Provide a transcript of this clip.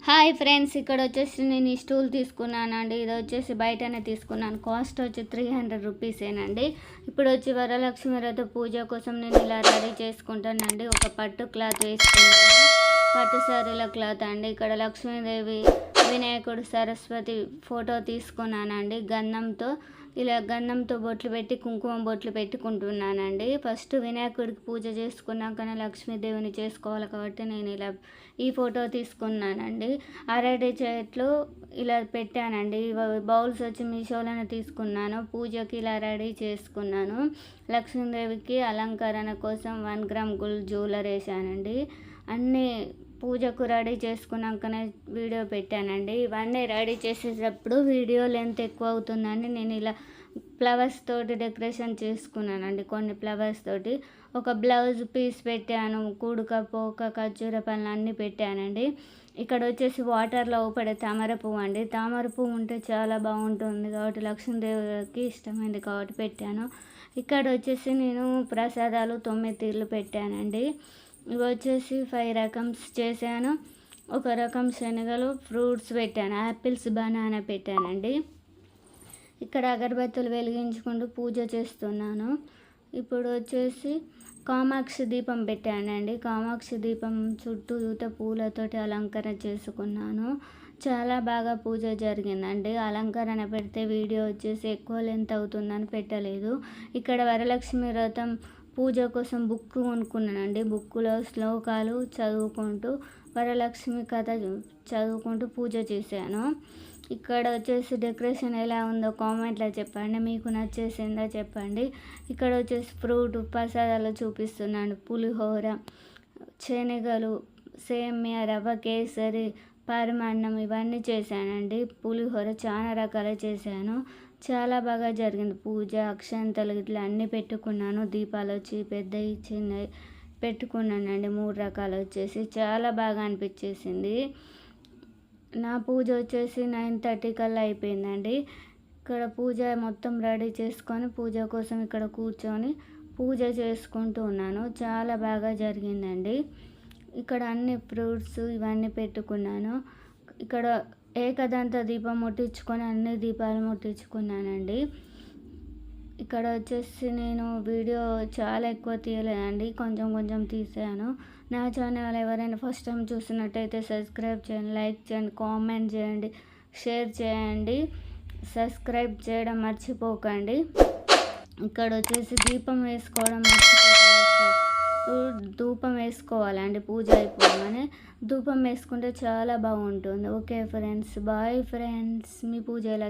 Hi friends, ఇక్కడ వచ్చేసి నేను ఈ స్టూల్ తీసుకున్నానండి. ఇది వచ్చేసి బయటనే తీసుకున్నాను. కాస్ట్ వచ్చి 300 రూపీసేనండి. ఇప్పుడు వచ్చి వరలక్ష్మి వ్రత పూజ కోసం నేను ఇలా రెడీ చేసుకుంటానండి. ఒక పట్టు క్లాత్ వేసుకున్నాను, పట్టు సారీల క్లాత్ అండి. ఇక్కడ లక్ష్మీదేవి, వినాయకుడు, సరస్వతి ఫోటో తీసుకున్నానండి. గంధంతో బొట్లు పెట్టి కుంకుమ బొట్లు పెట్టుకుంటున్నానండి. ఫస్ట్ వినాయకుడికి పూజ చేసుకున్నాకనే లక్ష్మీదేవిని చేసుకోవాలి కాబట్టి నేను ఇలా ఈ ఫోటో తీసుకున్నానండి. అరటి చెట్లు ఇలా పెట్టానండి. బౌల్స్ వచ్చి మీషోలోనే తీసుకున్నాను. పూజకి ఇలా రెడీ చేసుకున్నాను. లక్ష్మీదేవికి అలంకరణ కోసం 1 గ్రామ్ గోల్డ్ జ్యువెలరీ వేసానండి. అన్నీ పూజకు రెడీ చేసుకున్నాకనే వీడియో పెట్టానండి. ఇవన్నీ రెడీ చేసేటప్పుడు వీడియో లెంత్ ఎక్కువ అవుతుందని నేను ఇలా ఫ్లవర్స్ తోటి డెకరేషన్ చేసుకున్నానండి. కొన్ని ఫ్లవర్స్ తోటి ఒక బ్లౌజ్ పీస్ పెట్టాను, కూడుక పోక ఖర్జూర పళ్ళు అన్నీ పెట్టానండి. ఇక్కడ వచ్చేసి వాటర్లో పడే తామర పువ్వు అండి. తామర పువ్వు ఉంటే చాలా బాగుంటుంది కాబట్టి లక్ష్మీదేవికి ఇష్టమైంది కాబట్టి పెట్టాను. ఇక్కడ వచ్చేసి నేను ప్రసాదాలు 9 తీర్లు పెట్టానండి. ఇవి వచ్చేసి 5 రకమ్స్ చేశాను. ఒక రకం శనగలు, ఫ్రూట్స్ పెట్టాను, యాపిల్స్, బనానా పెట్టానండి. ఇక్కడ అగరబత్తులు వెలిగించుకుంటూ పూజ చేస్తున్నాను. ఇప్పుడు వచ్చేసి కామాక్షి దీపం పెట్టానండి. కామాక్షి దీపం చుట్టూత పూలతోటి అలంకరణ చేసుకున్నాను. చాలా బాగా పూజ జరిగిందండి. అలంకరణ పెడితే వీడియో వచ్చేసి ఎక్కువ లెంత్ అవుతుందని పెట్టలేదు. ఇక్కడ వరలక్ష్మి వ్రతం పూజ కోసం బుక్ కొనుక్కున్నానండి. బుక్లో శ్లోకాలు చదువుకుంటూ వరలక్ష్మి కథ చదువుకుంటూ పూజ చేశాను. ఇక్కడ వచ్చేసి డెకరేషన్ ఎలా ఉందో కామెంట్లో చెప్పండి. మీకు నచ్చేసిందో చెప్పండి. ఇక్కడ వచ్చేసి ఫ్రూట్ ప్రసాదాలు చూపిస్తున్నాను. పులిహోర, శనగలు, సేమియా, రవ్వ కేసరి, పరమాన్నం ఇవన్నీ చేశానండి. పులిహోర చాలా రకాలు చేశాను. చాలా బాగా జరిగింది పూజ. అక్షంతలు ఇట్లా అన్నీ పెట్టుకున్నాను. దీపాలు వచ్చి పెద్దవి చిన్నవి పెట్టుకున్నానండి. 3 రకాలు వచ్చేసి చాలా బాగా అనిపించేసింది. నా పూజ వచ్చేసి 9:30 కల్లా అయిపోయిందండి. ఇక్కడ పూజ మొత్తం రెడీ చేసుకొని పూజ కోసం ఇక్కడ కూర్చొని పూజ చేసుకుంటూ ఉన్నాను. చాలా బాగా జరిగిందండి. ఇక్కడ అన్ని ఫ్రూట్స్ ఇవన్నీ పెట్టుకున్నాను. ఇక్కడ ఏకదంత దీపం ముట్టించుకొని అన్ని దీపాలు ముట్టించుకున్నానండి. ఇక్కడ వచ్చేసి నేను వీడియో చాలా ఎక్కువ తీయలేదండి, కొంచెం కొంచెం తీసాను. నా ఛానల్ ఎవరైనా ఫస్ట్ టైం చూసినట్టయితే సబ్స్క్రైబ్ చేయండి, లైక్ చేయండి, కామెంట్ చేయండి, షేర్ చేయండి. సబ్స్క్రైబ్ చేయడం మర్చిపోకండి. ఇక్కడ వచ్చేసి దీపం వేసుకోవడం మర్చిపోకండి. ధూపం వేసుకోవాలండి పూజ అయిపోగానే. ధూపం వేసుకుంటే చాలా బాగుంటుంది. Okay friends, bye friends. మీ పూజ ఎలా